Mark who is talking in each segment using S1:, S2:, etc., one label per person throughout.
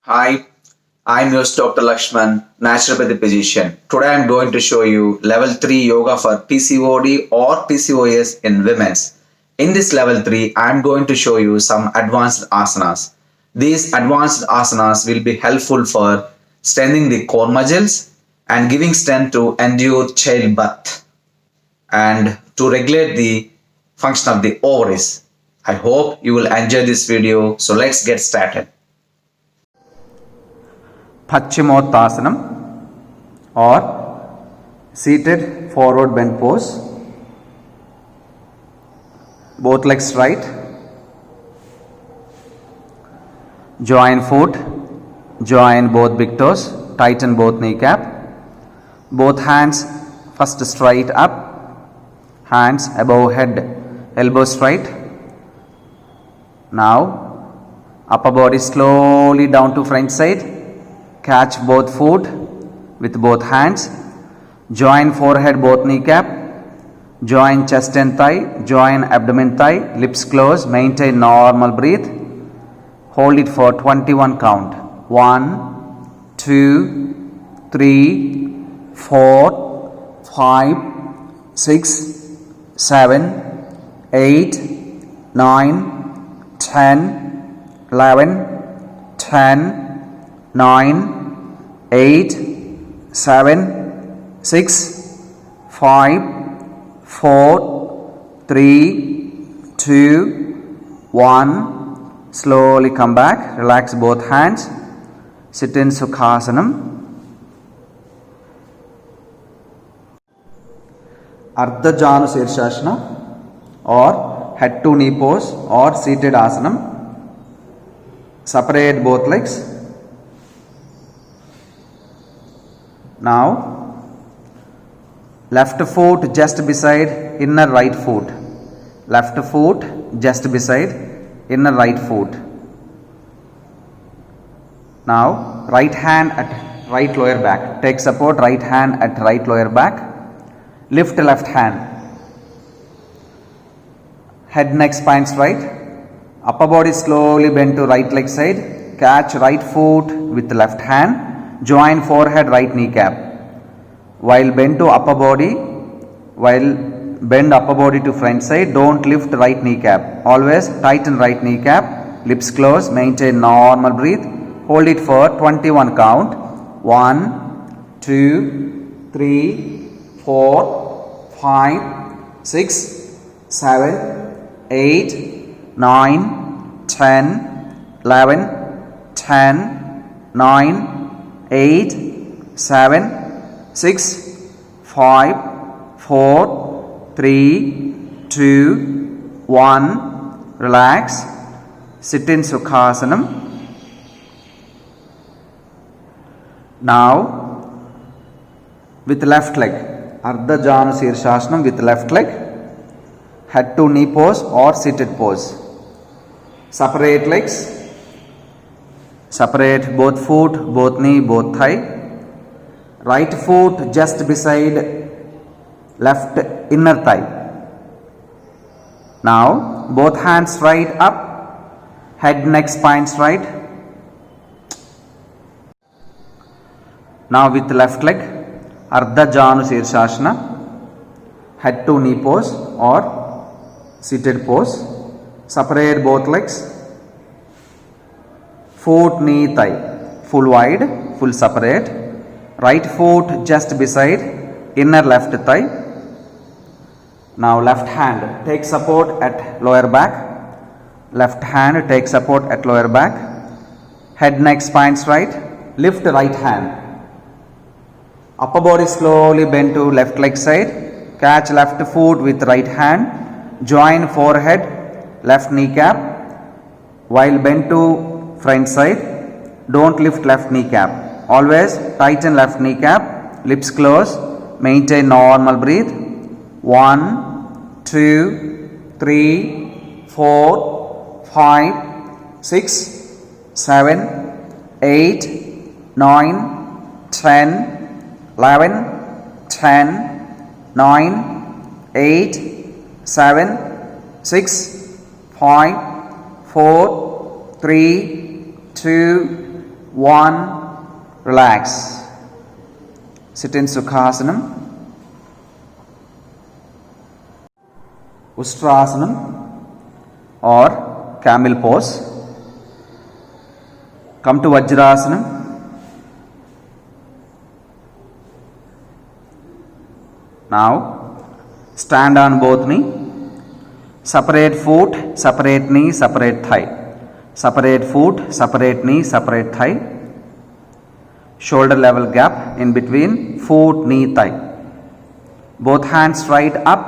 S1: Hi, I'm your Dr. Lakshman, naturopathy physician. Today I'm going to show you level 3 yoga for PCOD or PCOS in women's. In this level 3, I'm going to show you some advanced asanas. These advanced asanas will be helpful for strengthening the core muscles and giving strength to endure childbirth and to regulate the function of the ovaries. I hope you will enjoy this video. So let's get started.
S2: Paschimottanam or seated forward bend pose. Both legs right. Join foot. Join both big toes. Tighten both kneecap. Both hands first straight up. Hands above head. Elbows straight. Now upper body slowly down to front side. Catch both foot with both hands. Join forehead, both kneecap. Join chest and thigh. Join abdomen, thigh. Lips closed. Maintain normal breathe. Hold it for 21 count. 1, 2, 3, 4, 5, 6, 7, 8, 9, 10, 11, 10, 9, 8, 7, 6, 5, 4, 3, 2, 1. Slowly come back. Relax both hands. Sit in Sukhasanam. Ardha Janu Sirshasana or head to knee pose or seated asanam. Separate both legs. Now, left foot just beside inner right foot. Left foot just beside inner right foot. Now, right hand at right lower back. Take support, right hand at right lower back. Lift left hand. Head, neck, spine straight. Upper body slowly bend to right leg side. Catch right foot with left hand. Join forehead, right kneecap. While bend to upper body, to front side, don't lift right kneecap. Always tighten right kneecap. Lips closed. Maintain normal breathe. Hold it for 21 count. 1, 2, 3, 4, 5, 6, 7, 8, 9, 10, 11, 10, 9, 8, 7, 6, 5, 4, 3, 2, 1. Relax. Sit in Sukhasanam. Now, with left leg, Ardha Janu Sirshasana with left leg, head to knee pose or seated pose. Separate legs. Separate both foot, both knee, both thigh. Right foot just beside left inner thigh. Now, both hands straight up. Head, neck, spine straight. Now with left leg, Ardha Janu Sirshasana, head to knee pose or seated pose. Separate both legs. Foot, knee, thigh, full wide, full separate. Right foot just beside inner left thigh. Now left hand take support at lower back. Left hand take support at lower back. Head, neck, spine straight. Lift right hand. Upper body slowly bend to left leg side. Catch left foot with right hand. Join forehead, left kneecap. While bend to front side, don't lift left kneecap. Always tighten left kneecap. Lips closed. Maintain normal breathe. 1, 2, 3, 4, 5, 6, 7, 8, 9, 10, 11, 10, 9, 8, 7, 6, 5, 4, 3, 2, 1, relax. Sit in Sukhasanam, Ustrasanam or camel pose. Come to Vajrasanam. Now stand on both knee. Separate foot, separate knee, separate thigh. Separate foot, separate knee, separate thigh. Shoulder level gap in between foot, knee, thigh. Both hands right up.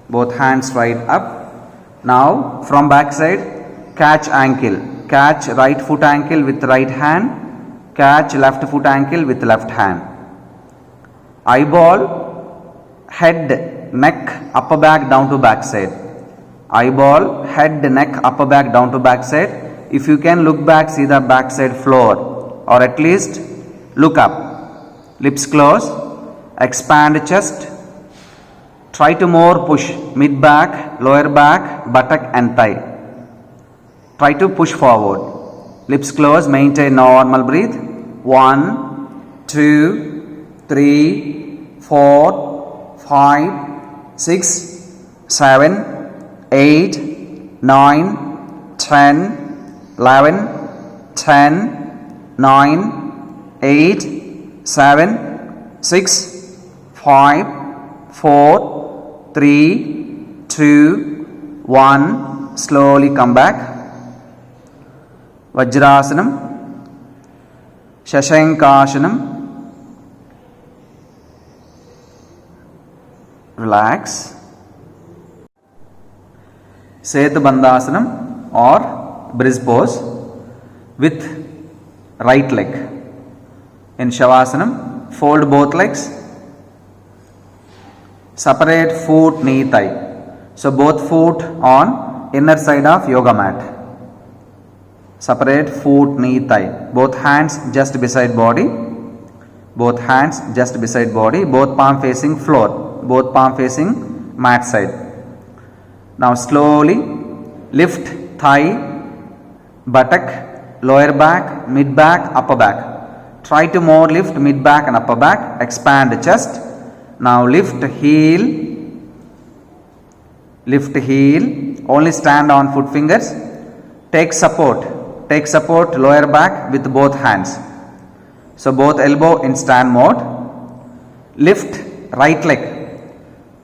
S2: Both hands right up. Now from back side, catch ankle. Catch right foot ankle with right hand. Catch left foot ankle with left hand. Eyeball, head, neck, upper back down to back side. Eyeball, head, neck, upper back down to back side. If you can look back, see the back side floor, or at least look up. Lips close. Expand chest. Try to more push mid back, lower back, buttock and thigh. Try to push forward. Lips close. Maintain normal breathe. 1, 2, 3, 4, 5, 6, 7, 8, 9, 10, 11, 10, 9, 8, 7, 6, 5, 4, 3, 2, 1. Slowly come back. Vajrasanam, Shashankashanam. Relax. Setubandhasanam or bridge pose with right leg. In Shavasana, fold both legs. Separate foot, knee, thigh. So both foot on inner side of yoga mat. Separate foot, knee, thigh. Both hands just beside body. Both hands just beside body. Both palm facing floor. Both palm facing mat side. Now slowly lift thigh, buttock, lower back, mid back, upper back. Try to more lift mid back and upper back. Expand chest. Now lift heel. Lift heel. Only stand on foot fingers. Take support. Take support lower back with both hands. So both elbow in stand mode. Lift right leg.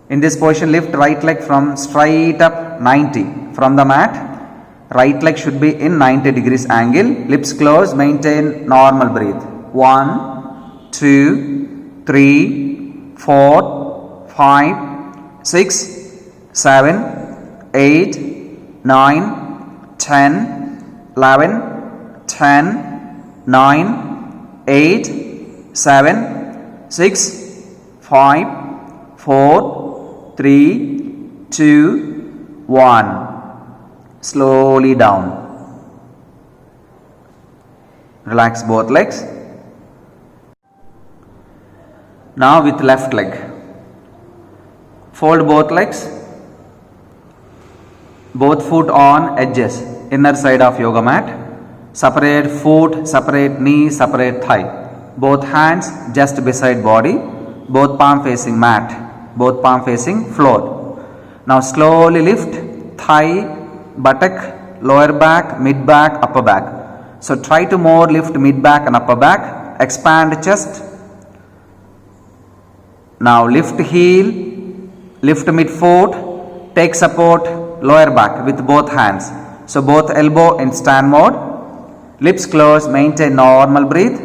S2: In this position, lift right leg from straight up 90 from the mat. Right leg should be in 90 degrees angle. Lips closed. Maintain normal breathe. 1, 2, 3, 4, 5, 6, 7, 8, 9, 10, 11, 10, 9, 8, 7, 6, 5, 4, 3, 2, 1. Slowly down. Relax both legs. Now with left leg. Fold both legs. Both foot on edges, inner side of yoga mat. Separate foot, separate knee, separate thigh. Both hands just beside body. Both palm facing mat. Both palm facing floor. Now slowly lift thigh, buttock, lower back, mid back, upper back. So try to more lift mid back and upper back. Expand chest. Now lift heel, lift mid foot, take support lower back with both hands. So both elbow in stand mode. Lips closed, maintain normal breathe.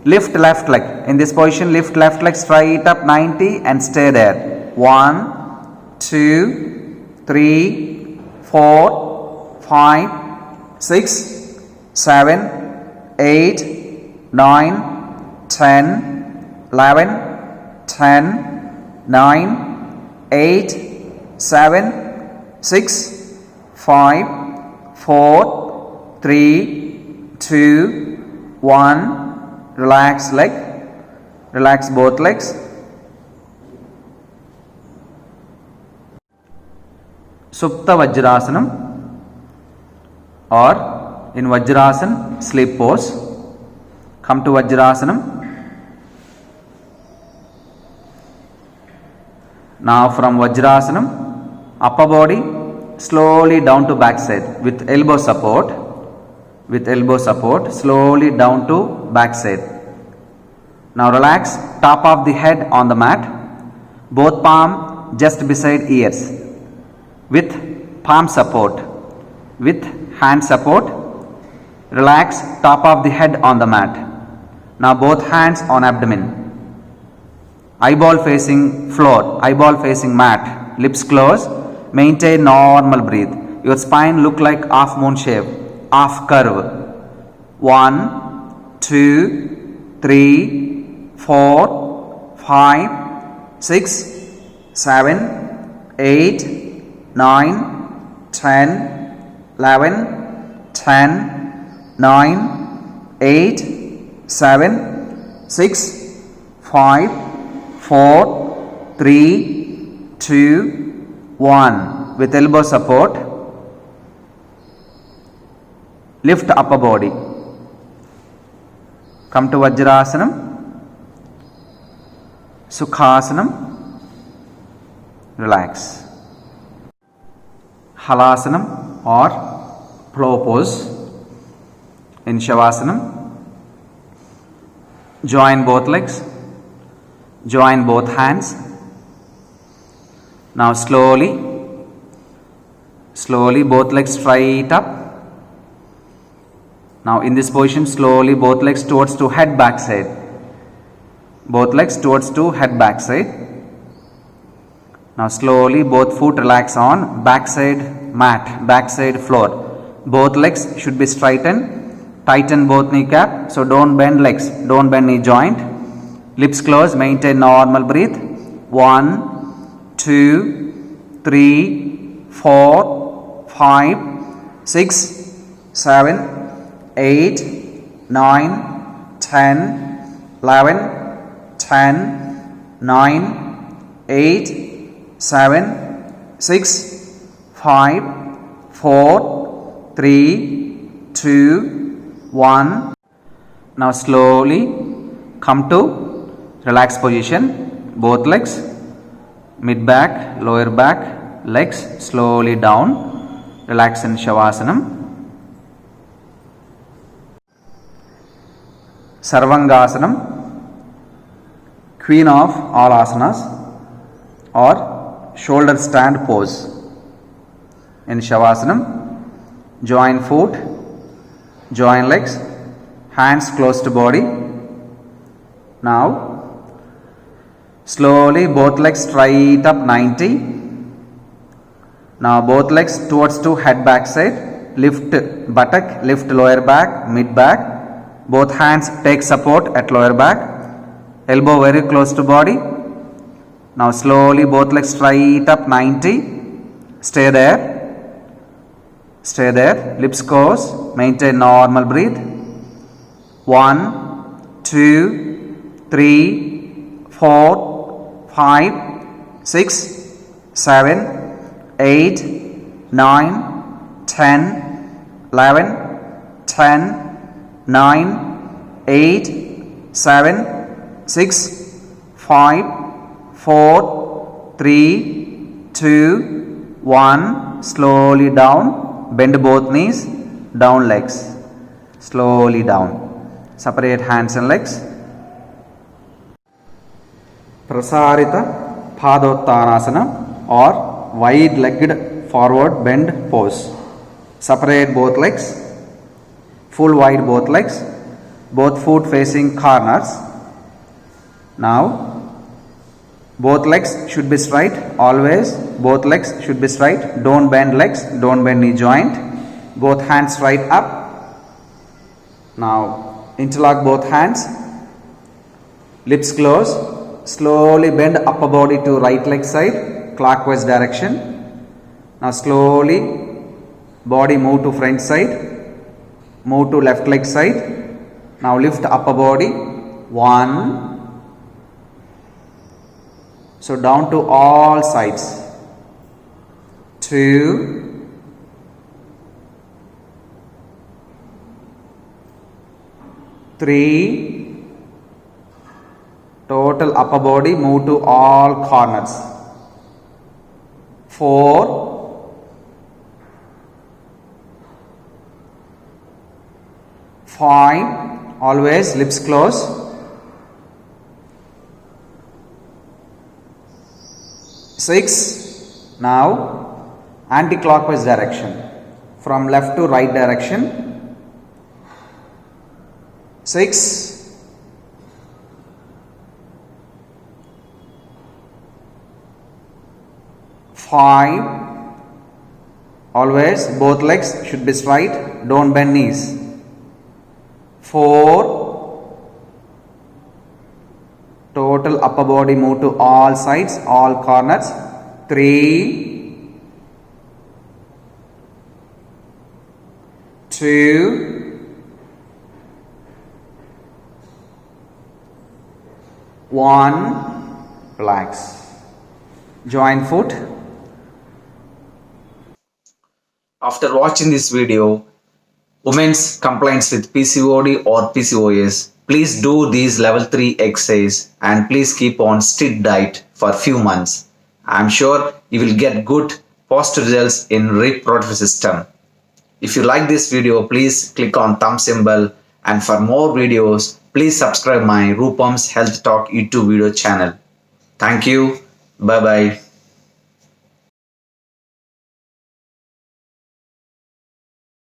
S2: Lift left leg. In this position, lift left leg straight up 90 and stay there. 1, 2, 3, 4, 5, 6, 7, 8, 9, 10, 11, 10, 9, 8, 7, 6, 5, 4, 3, 2, 1. Relax leg. Relax both legs. Supta Vajrasanam or in Vajrasan, sleep pose. Come to Vajrasanam. Now from Vajrasanam, upper body slowly down to back side with elbow support. With elbow support, slowly down to back side. Now relax top of the head on the mat. Both palm just beside ears. With palm support. With hand support, relax top of the head on the mat. Now both hands on abdomen. Eyeball facing floor, eyeball facing mat, lips closed, maintain normal breathe. Your spine look like half moon shape, half curve. 1, 2, 3, 4, 5, 6, 7, 8, 9, 10, 11, 10, 9, 8, 7, 6, 5, 4, 3, 2, 1. With elbow support, lift upper body. Come to Vajrasanam, Sukhasanam, relax. Halasanam or plow pose in Shavasana. Join both legs, join both hands. Now slowly both legs straight up. Now in this position, slowly both legs towards to head back side. Both legs towards to head back side. Now slowly both foot relax on back side mat, back side floor. Both legs should be straightened. Tighten both kneecap. So don't bend legs, don't bend knee joint. Lips closed, maintain normal breathe. 1, 2, 3, 4, 5, 6, 7, 8, 9, 10, 11, 10, 9, 8, 7, 6, 5, 4, 3, 2, 1. Now slowly come to relaxed position. Both legs, mid back, lower back, legs slowly down. Relax in Shavasana. Sarvangasanam, queen of all asanas or shoulder stand pose. In Shavasana, join foot, join legs, hands close to body. Now slowly both legs straight up 90. Now both legs towards to head back side. Lift buttock, lift lower back, mid back. Both hands take support at lower back. Elbow very close to body. Now slowly both legs straight up 90. Stay there. Stay there. Lips closed. Maintain normal breathe. 1, 2, 3, 4, 5, 6, 7, 8, 9, 10, 11, 10, 9, 8, 7, 6, 5, 4, 3, 2, 1. Slowly down. Bend both knees. Down legs. Slowly down. Separate hands and legs. Prasarita Padottanasana or wide legged forward bend pose. Separate both legs. Full wide both legs. Both foot facing corners. Now both legs should be straight. Always both legs should be straight. Don't bend legs. Don't bend knee joint. Both hands straight up. Now interlock both hands. Lips closed. Slowly bend upper body to right leg side, clockwise direction. Now slowly body move to front side, move to left leg side. Now lift upper body. 1. So down to all sides. 2. 3. Total upper body move to all corners. 4. 5. Always lips closed. 6. Now anti-clockwise direction from left to right direction. 6. 5. Always both legs should be straight, don't bend knees. 4. Total upper body move to all sides, all corners. 3. 2. 1. Relax. Join foot.
S1: After watching this video, women's complaints with PCOD or PCOS, please do these level 3 exercise and please keep on strict diet for few months. I'm sure you will get good positive results in reproductive system. If you like this video, please click on thumb symbol, and for more videos, please subscribe my Rupam's Health Talk YouTube video channel. Thank you. Bye bye.